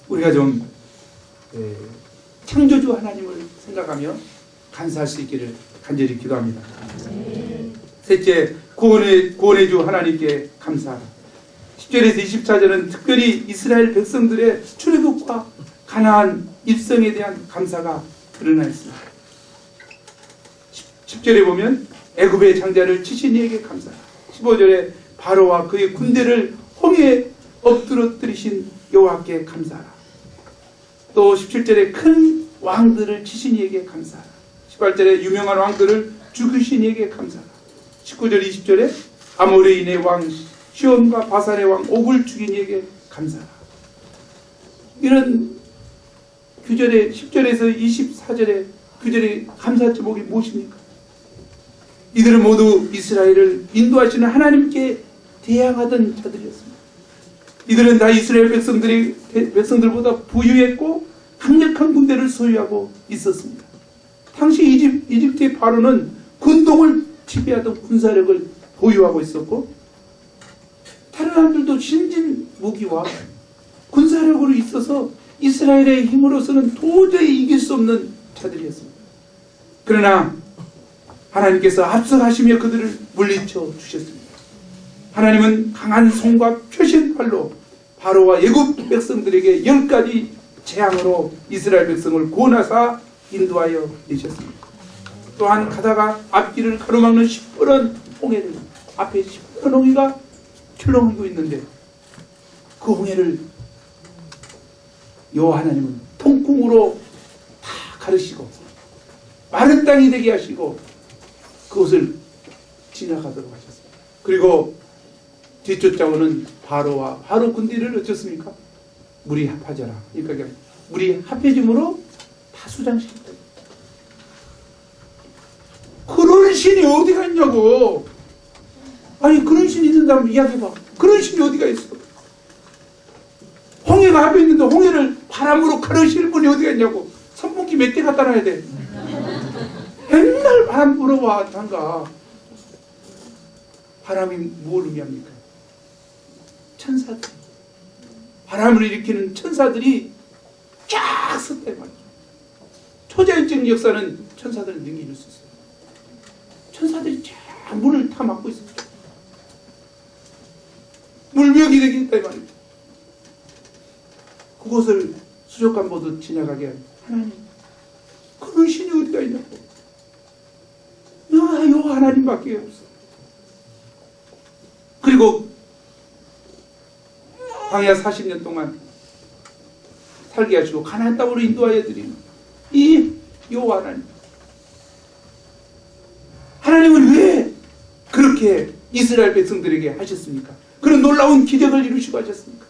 우리가 좀 창조주 하나님을 생각하며 감사할 수 있기를 간절히 기도합니다. 셋째, 구원의 주 하나님께 감사하라. 10절에서 24절은 특별히 이스라엘 백성들의 출애굽과 가나안 입성에 대한 감사가 드러나 있습니다. 10절에 보면 애굽의 장자를 치신 이에게 감사하라. 15절에 바로와 그의 군대를 홍해에 엎드러뜨리신 여호와께 감사하라. 또 17절에 큰 왕들을 치신 이에게 감사하라. 18절에 유명한 왕들을 죽으신 이에게 감사하라. 19절 20절에 아모레인의 왕 시온과 바산의 왕 옥을 죽인 이에게 감사하라. 이런 규절의 10절에서 24절의 규절의 감사 제목이 무엇입니까? 이들은 모두 이스라엘을 인도하시는 하나님께 대항하던 자들이었습니다. 이들은 다 이스라엘 백성들보다 부유했고 강력한 군대를 소유하고 있었습니다. 당시 이집트의 바로는 군동을 지배하던 군사력을 보유하고 있었고 다른 사람들도 신진 무기와 군사력으로 있어서 이스라엘의 힘으로서는 도저히 이길 수 없는 자들이었습니다. 그러나 하나님께서 앞서가시며 그들을 물리쳐 주셨습니다. 하나님은 강한 손과 표신팔로 바로와 애굽 백성들에게 10가지 재앙으로 이스라엘 백성을 구원하사 인도하여 내셨습니다. 또한 가다가 앞길을 가로막는 시퍼런 홍해를 앞에 시퍼런 홍해가 출렁이고 있는데 그 홍해를 여호와 하나님은 통풍으로 다 가르시고 마른 땅이 되게 하시고 그것을 지나가도록 하셨습니다. 그리고 뒤쫓아오는 바로와 바로 군대를 어쩌습니까? 물이 합하져라. 그러니까 물이 합해짐으로 다 수장시켰다. 그런 신이 어디가 있냐고. 아니 그런 신이 있는다면 이야기해봐. 그런 신이 어디가 있어? 홍해가 합해 있는데 홍해를 바람으로 가르실 분이 어디가 있냐고. 선풍기 몇 대 갖다 놔야 돼. 맨날 바람 불어와 장가. 바람이 뭘 의미합니까? 천사들. 바람을 일으키는 천사들이 쫙 섰단 말이죠. 초자연적 역사는 천사들은 능히 수 있어요. 천사들이 쫙 문을 다 막고 있어요. 물벽이 되겠다 이 말이죠. 그곳을 수족관보도 지나가게 한 하나님. 그런 신이 어디가 있냐고. 요 하나님밖에 없어. 그리고 광야 40년 동안 살게 하시고 가나안 땅으로 인도하여 드리는 이 여호와 하나님. 하나님은 왜 그렇게 이스라엘 백성들에게 하셨습니까? 그런 놀라운 기적을 이루시고 하셨습니까?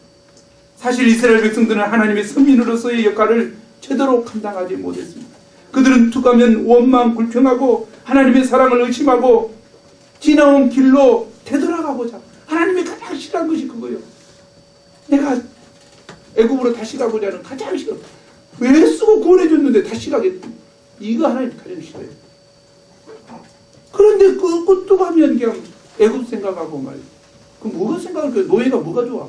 사실 이스라엘 백성들은 하나님의 선민으로서의 역할을 제대로 감당하지 못했습니다. 그들은 툭하면 원망 불평하고 하나님의 사랑을 의심하고 지나온 길로 되돌아가고자 하나님이 가장 싫어한 것이 그거예요. 내가 애굽으로 다시 가고자 하는 가장 싫어. 왜 쓰고 구원해줬는데 다시 가겠다. 이거 하나님 가장 싫어요. 그런데 그것도 가면 그냥 애굽 생각하고 말이야. 그럼 뭐가 생각할 거야? 노예가 뭐가 좋아?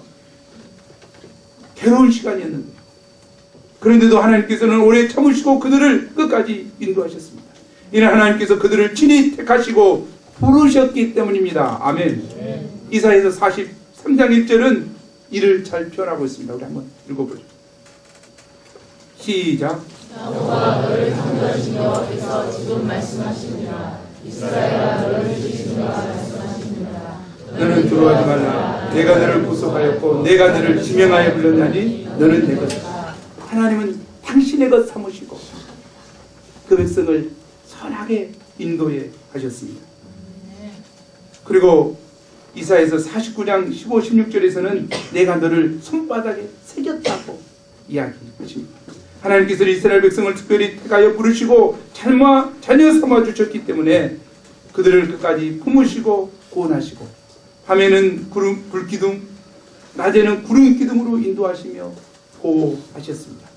괴로운 시간이었는데. 그런데도 하나님께서는 오래 참으시고 그들을 끝까지 인도하셨습니다. 이는 하나님께서 그들을 친히 택하시고 부르셨기 때문입니다. 아멘. 이사야서 43장 1절은 이를 잘 표현하고 있습니다. 우리 한번 읽어보죠. 시작. 여호와 너를 창조하신 여호와께서 지금 말씀하십니다. 이스라엘아 너를 지으신가 말씀하십니다. 너는 두려워하지 말라. 내가 너를 구속하였고 내가 너를 지명하여 불렀나니 너는 내 것이다. 하나님은 당신의 것 삼으시고 그 백성을 선하게 인도해 하셨습니다. 그리고 이사야서 49장 15, 16절에서는 내가 너를 손바닥에 새겼다고 이야기하십니다. 하나님께서 이스라엘 백성을 특별히 택하여 부르시고 자녀 삼아 주셨기 때문에 그들을 끝까지 품으시고 구원하시고 밤에는 불기둥, 낮에는 구름 기둥으로 인도하시며 보호하셨습니다.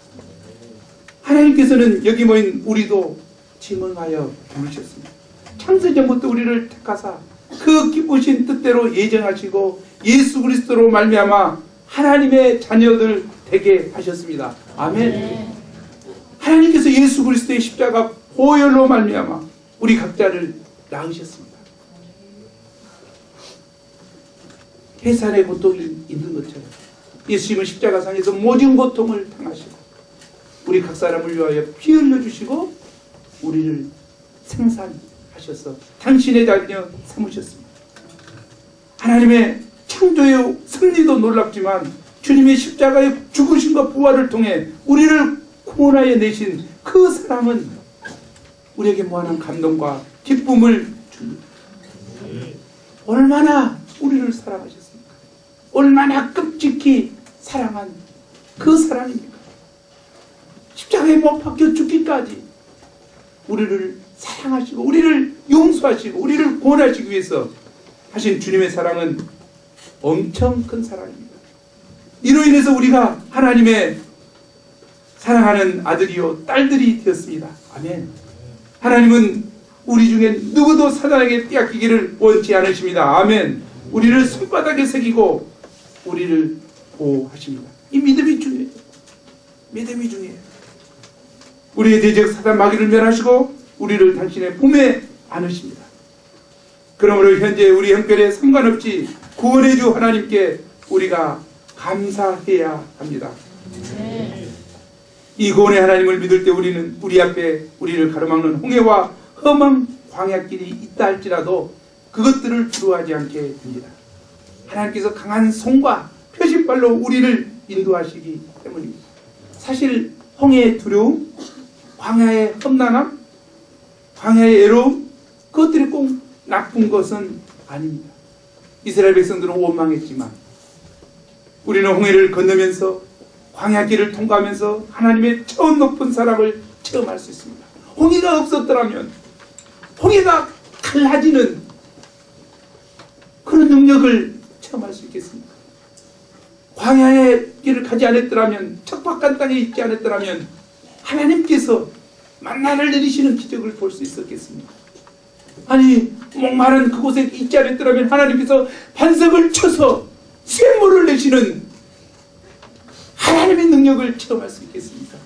하나님께서는 여기 모인 우리도 지명하여 부르셨습니다. 창세전부터 우리를 택하사 그 기쁘신 뜻대로 예정하시고 예수 그리스도로 말미암아 하나님의 자녀들 되게 하셨습니다. 아멘. 하나님께서 예수 그리스도의 십자가 보혈로 말미암아 우리 각자를 낳으셨습니다. 해산의 고통이 있는 것처럼 예수님은 십자가상에서 모진 고통을 당하시고 우리 각 사람을 위하여 피 흘려주시고 우리를 생산하셔서 당신의 자녀 삼으셨습니다. 하나님의 창조의 승리도 놀랍지만 주님의 십자가의 죽으심과 부활을 통해 우리를 구원하여 내신 그 사랑은 우리에게 무한한 감동과 기쁨을 줍니다. 얼마나 우리를 사랑하셨습니까? 얼마나 끔찍히 사랑한 그 사랑입니까? 십자가에 못 박혀 죽기까지 우리를 사랑하시고 우리를 용서하시고 우리를 구원하시기 위해서 하신 주님의 사랑은 엄청 큰 사랑입니다. 이로 인해서 우리가 하나님의 사랑하는 아들이요 딸들이 되었습니다. 아멘. 하나님은 우리 중에 누구도 사단에게 빼앗기기를 원치 않으십니다. 아멘. 우리를 손바닥에 새기고 우리를 보호하십니다. 이 믿음이 중요해요. 믿음이 중요해요. 우리의 대적 사단 마귀를 멸하시고 우리를 당신의 품에 안으십니다. 그러므로 현재 우리 형편에 상관없이 구원해 주 하나님께 우리가 감사해야 합니다. 이 구원의 하나님을 믿을 때 우리는 우리 앞에 우리를 가로막는 홍해와 험한 광야길이 있다 할지라도 그것들을 두려워하지 않게 됩니다. 하나님께서 강한 손과 표심발로 우리를 인도하시기 때문입니다. 사실 홍해의 두려움, 광야의 험난함, 광야의 애로움, 그것들이 꼭 나쁜 것은 아닙니다. 이스라엘 백성들은 원망했지만 우리는 홍해를 건너면서 광야길을 통과하면서 하나님의 처음 높은 사랑을 체험할 수 있습니다. 홍해가 없었더라면, 홍해가 갈라지는 그런 능력을 체험할 수 있겠습니까? 광야의 길을 가지 않았더라면, 척박한 땅에 있지 않았더라면 하나님께서 만나를 내리시는 기적을 볼 수 있었겠습니까? 아니, 목마른 그곳에 있지 않았더라면 하나님께서 반석을 쳐서 샘물을 내시는 하나님의 능력을 체험할 수 있겠습니까?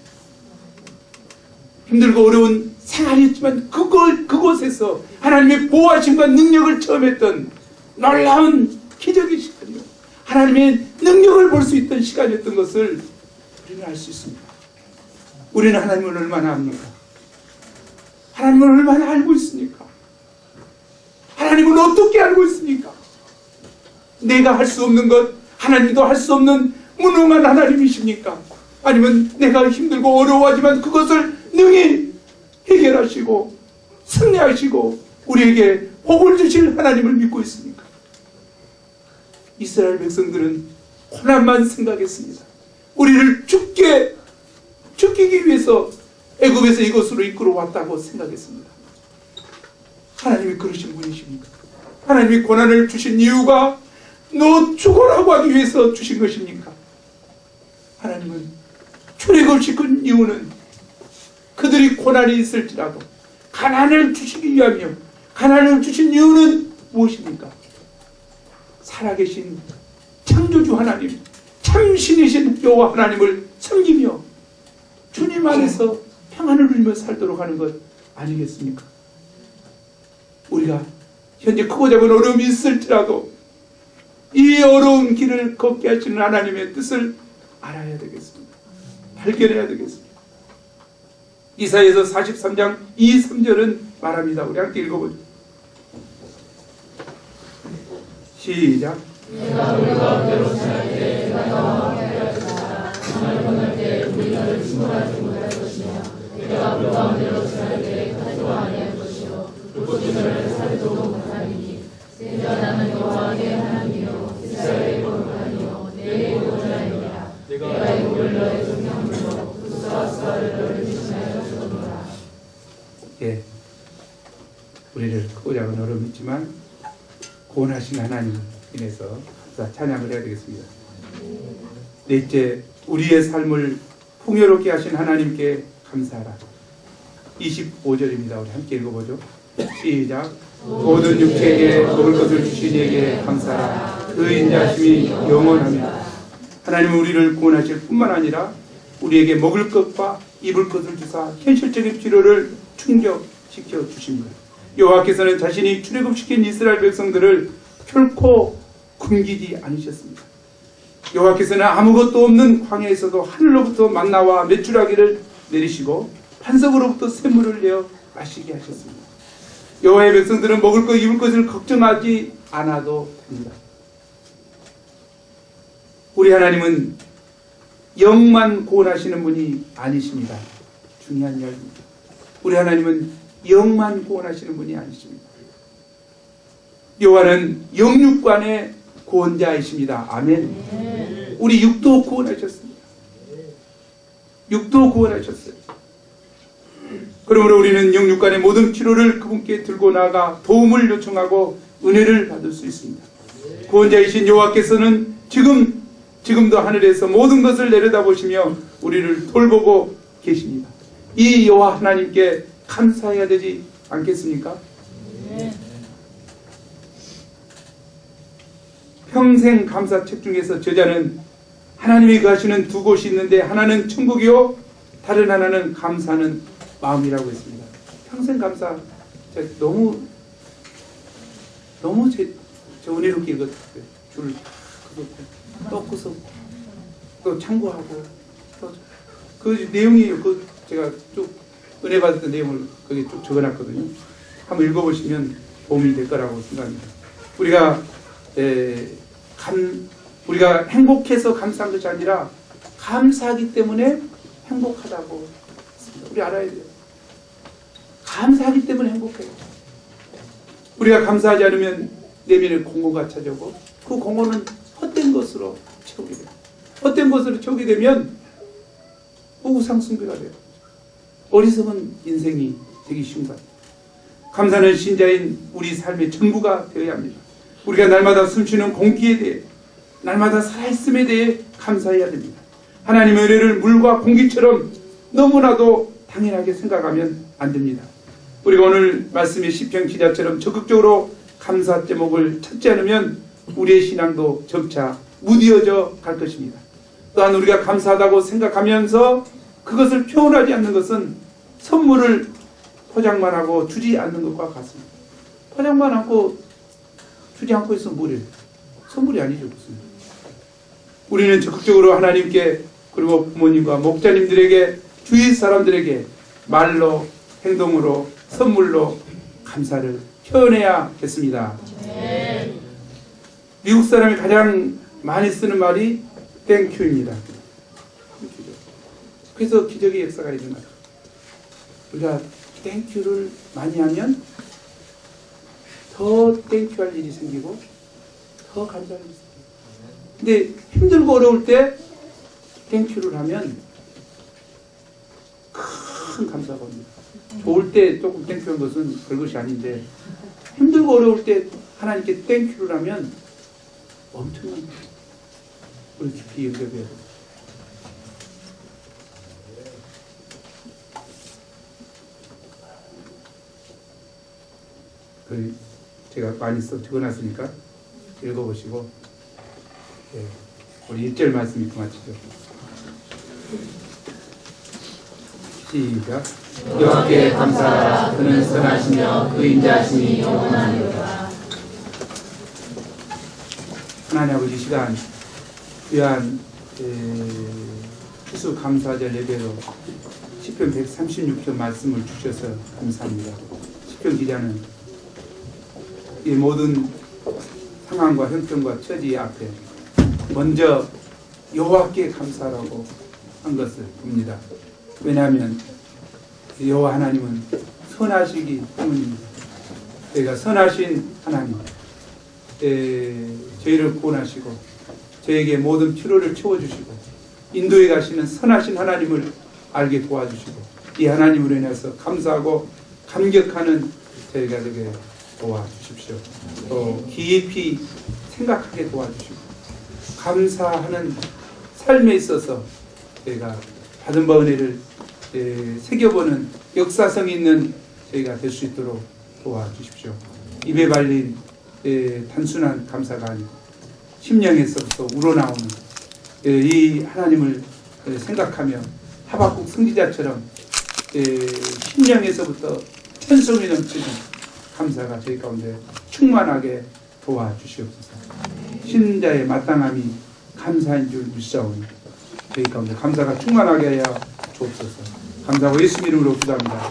힘들고 어려운 생활이었지만 그곳에서 하나님의 보호하심과 능력을 체험했던 놀라운 기적의 시간이요, 하나님의 능력을 볼 수 있던 시간이었던 것을 우리는 알 수 있습니다. 우리는 하나님을 얼마나 압니까? 하나님을 얼마나 알고 있습니까? 하나님을 어떻게 알고 있습니까? 내가 할 수 없는 것, 하나님도 할 수 없는 무능한 하나님이십니까? 아니면 내가 힘들고 어려워하지만 그것을 능히 해결하시고 승리하시고 우리에게 복을 주실 하나님을 믿고 있습니까? 이스라엘 백성들은 고난만 생각했습니다. 우리를 죽이기 위해서 애굽에서 이곳으로 이끌어 왔다고 생각했습니다. 하나님이 그러신 분이십니까? 하나님이 고난을 주신 이유가 너 죽어라고 하기 위해서 주신 것입니까? 하나님은 출애굽시킨 이유는 그들이 고난이 있을지라도 가난을 주시기 위하며, 가난을 주신 이유는 무엇입니까? 살아계신 창조주 하나님, 참신이신 여호와 하나님을 섬기며 주님 안에서 평안을 누리며 살도록 하는 것 아니겠습니까? 우리가 현재 크고 작은 어려움이 있을지라도 이 어려운 길을 걷게 하시는 하나님의 뜻을 알아야 되겠습니다. 발견해야 되겠습니다. 이사야서 43장 2, 3절은 말합니다. 우리 함께 읽어보죠. 시작. 내가 우리 가운데로 지날 때 내가 너와 함께 할 것이다. 정말 건널 때 우리 너를 충분하지 못할 것이며 내가 우리 가운데로 지날 때 가지와 아니할 것이요 불꽃이 너를 살도 못하리니 내가 나는 여호와의 하나님이요 이스라엘의 거룩하니요 내 보호자이니라. 내가 애굽을 너의 종량물로 부수와 수아를 너를 대신하여 주었노라. 예, 우리를 크고 작은 어려움이 있지만 구원하신 하나님 인해서 찬양을 해야 되겠습니다. 넷째, 우리의 삶을 풍요롭게 하신 하나님께 감사하라. 25절입니다. 우리 함께 읽어보죠. 시작. 모든 육체에게 먹을 것을 주신 이에게 감사하라. 그 인자심이 영원합니다. 하나님은 우리를 구원하실 뿐만 아니라 우리에게 먹을 것과 입을 것을 주사 현실적인 필요를 충족시켜 주십니다. 여호와께서는 자신이 출애굽시킨 이스라엘 백성들을 결코 굶기지 않으셨습니다. 여호와께서는 아무것도 없는 광야에서도 하늘로부터 만나와 메추라기를 내리시고 반석으로부터 샘물을 내어 마시게 하셨습니다. 여호와의 백성들은 먹을 것 입을 것을 걱정하지 않아도 됩니다. 우리 하나님은 영만 구원하시는 분이 아니십니다. 중요한 이야기입니다. 우리 하나님은 영만 구원하시는 분이 아니십니다. 여호와는 영육간의 구원자이십니다. 아멘. 우리 육도 구원하셨습니다. 육도 구원하셨어요. 그러므로 우리는 영육간의 모든 필요를 그분께 들고 나가 도움을 요청하고 은혜를 받을 수 있습니다. 구원자이신 여호와께서는 지금도 하늘에서 모든 것을 내려다보시며 우리를 돌보고 계십니다. 이 여호와 하나님께 감사해야 되지 않겠습니까? 평생 감사책 중에서 저자는 하나님이 거하시는 두 곳이 있는데 하나는 천국이요 다른 하나는 감사하는 마음이라고 했습니다. 평생 감사 너무 저 은혜롭게 읽었어요. 줄 또 구석 또 참고하고 또 그 내용이 그 제가 쭉 은혜 받았던 내용을 거기 쭉 적어놨거든요. 한번 읽어보시면 도움이 될 거라고 생각합니다. 우리가 행복해서 감사한 것이 아니라 감사하기 때문에 행복하다고 했습니다. 우리 알아야 돼요. 감사하기 때문에 행복해요. 우리가 감사하지 않으면 내면에 공허가 찾아오고 그 공허는 헛된 것으로 채우게 돼요. 헛된 것으로 채우게 되면 우상숭배가 돼요. 어리석은 인생이 되기 쉬운 것 같아요. 감사는 신자인 우리 삶의 전부가 되어야 합니다. 우리가 날마다 숨쉬는 공기에 대해 날마다 살아있음에 대해 감사해야 됩니다. 하나님의 은혜를 물과 공기처럼 너무나도 당연하게 생각하면 안 됩니다. 우리가 오늘 말씀의 시편 기자처럼 적극적으로 감사 제목을 찾지 않으면 우리의 신앙도 점차 무뎌져 갈 것입니다. 또한 우리가 감사하다고 생각하면서 그것을 표현하지 않는 것은 선물을 포장만 하고 주지 않는 것과 같습니다. 포장만 하고 주지 않고 있으면 뭐래요? 선물이 아니죠. 무슨. 우리는 적극적으로 하나님께 그리고 부모님과 목자님들에게 주위 사람들에게 말로 행동으로 선물로 감사를 표현해야겠습니다. 미국 사람이 가장 많이 쓰는 말이 땡큐입니다. 그래서 기적의 역사가 일어나요. 우리가 땡큐를 많이 하면 더 땡큐할 일이 생기고 더 감사할 일이 생겨요. 근데 힘들고 어려울 때 땡큐를 하면 큰 감사가 옵니다. 좋을 때 조금 땡큐한 것은 별것이 아닌데 힘들고 어려울 때 하나님께 땡큐를 하면 엄청난 우리 깊이 연결해야 돼요. 제가 많이 적어놨으니까 읽어보시고 우리 1절 말씀 읽고 마치죠. 시작. 여호와께 감사하라. 그는 선하시며 그 인자하심이 영원하니라. 하나님 아버지 시간 귀한 추수 감사절 예배로 시편 136편 말씀을 주셔서 감사합니다. 시편 기자는 이 모든 상황과 형편과 처지 앞에 먼저 여호와께 감사라고 한 것을 봅니다. 왜냐하면 여호와 하나님은 선하시기 때문입니다. 저희가 선하신 하나님, 저희를 구원하시고 저에게 모든 필요를 채워주시고 인도에 가시는 선하신 하나님을 알게 도와주시고 이 하나님으로 인해서 감사하고 감격하는 저희가 되게 도와주십시오. 또 깊이 생각하게 도와주시고 감사하는 삶에 있어서 저희가 받은 바 은혜를 새겨보는 역사성 있는 저희가 될 수 있도록 도와주십시오. 입에 발린 단순한 감사가 아니고 심령에서부터 우러나오는 이 하나님을 생각하며 하박국 선지자처럼 심령에서부터 천성이 넘치는 감사가 저희 가운데 충만하게 도와주시옵소서. 신자의 마땅함이 감사인 줄 믿사오니 저희 가운데 감사가 충만하게 하여 주옵소서. 감사하고 예수 이름으로 기도합니다.